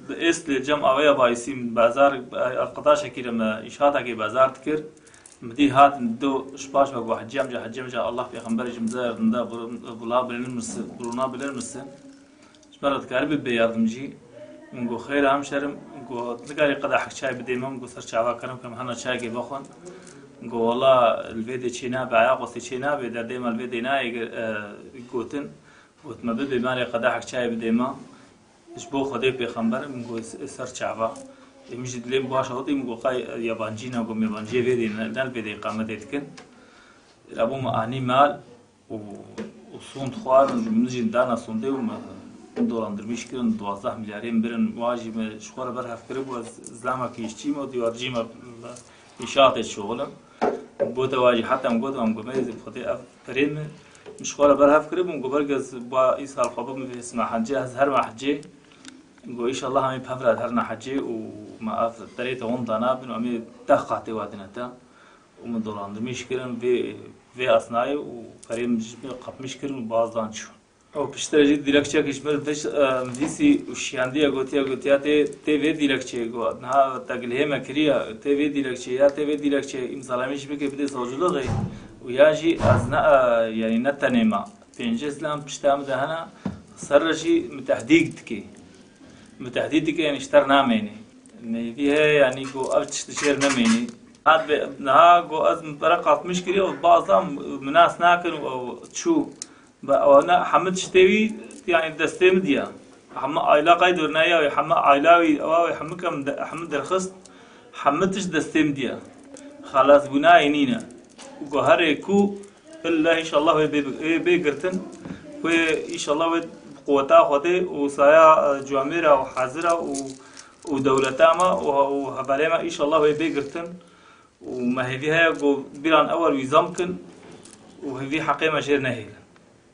است لجم آویا بایسیم بازار القطاش کی لما إشاعة کی بازار تکر مدی هات دو شباش بقوا حجام جا الله في خنبر جمزار ندا بلا بلنمس برونا بلنمس شمرت كاربي بياردمجي منگو خیر همشرم گو نگاری قدح چای بدیم گو سر چاوا کردم که هنر چای کی بخون گو والله الفيديو چینا بعیا قصی چینا به در دیم الفيديو نای گوتن گوت ما به مال قدح چای بدیم اش بو خدای پیغمبر گو سر چاوا میشه دلیم باش هاتی گو قای یابانجی نا گو یابانجی ویدی نال ویدی قامت تکن ابو ما آنی مال و صوند خوار من دانا صونده و dolandırmış kirin 12 milyarın birin vacime şuara ber hafkırı bu zlama kişçiyim o diyorcima inşaat et şoğlum bu da vaci hatta mgodam gomez bxati afrin şuara ber hafkırı bu gobergaz bu isal qabab mi isma hajje her ma hajje go inşallah ami bafrad herna hajje و ما af tarita ondana bin ami taqati wadinata ومن dolandırmış kirin ve asnayı و karim kapmış kirin bazdan şu او پشترجی دیلکچه کشمر فش مدیسی وشیاندیا گوتیا تی وی دیلکچه گو نه تقلیه مکریا تی وی دیلکچه یا تی وی دیلکچه امسالمیش بکه بده سوجلوغی و یاجی از نه یعنی نتنما پنج اسلام پشتام دهنا سرجی متحدید کی یعنی اشتر نامینی نیویه یعنی گو ابتشتشیر نمینی هاد نه گو از برقات مشکلی و بعضام مناس ناکن و شو وأنا حمد شتوي يعني دستم ديا حما علاقة دورنايا وحما علاوي أو حما كم حمد الخص حمدش دستم ديا خلاص بنا ينينا وهريكو الله إن شاء الله بيقرتن وإن شاء الله بقوتا خدي وصايا جواميرا وحازرة ودولتاما وهباليما إن شاء الله بيقرتن وما هي فيها بيران أول ويزامكن وهي حقيمة شير نهيل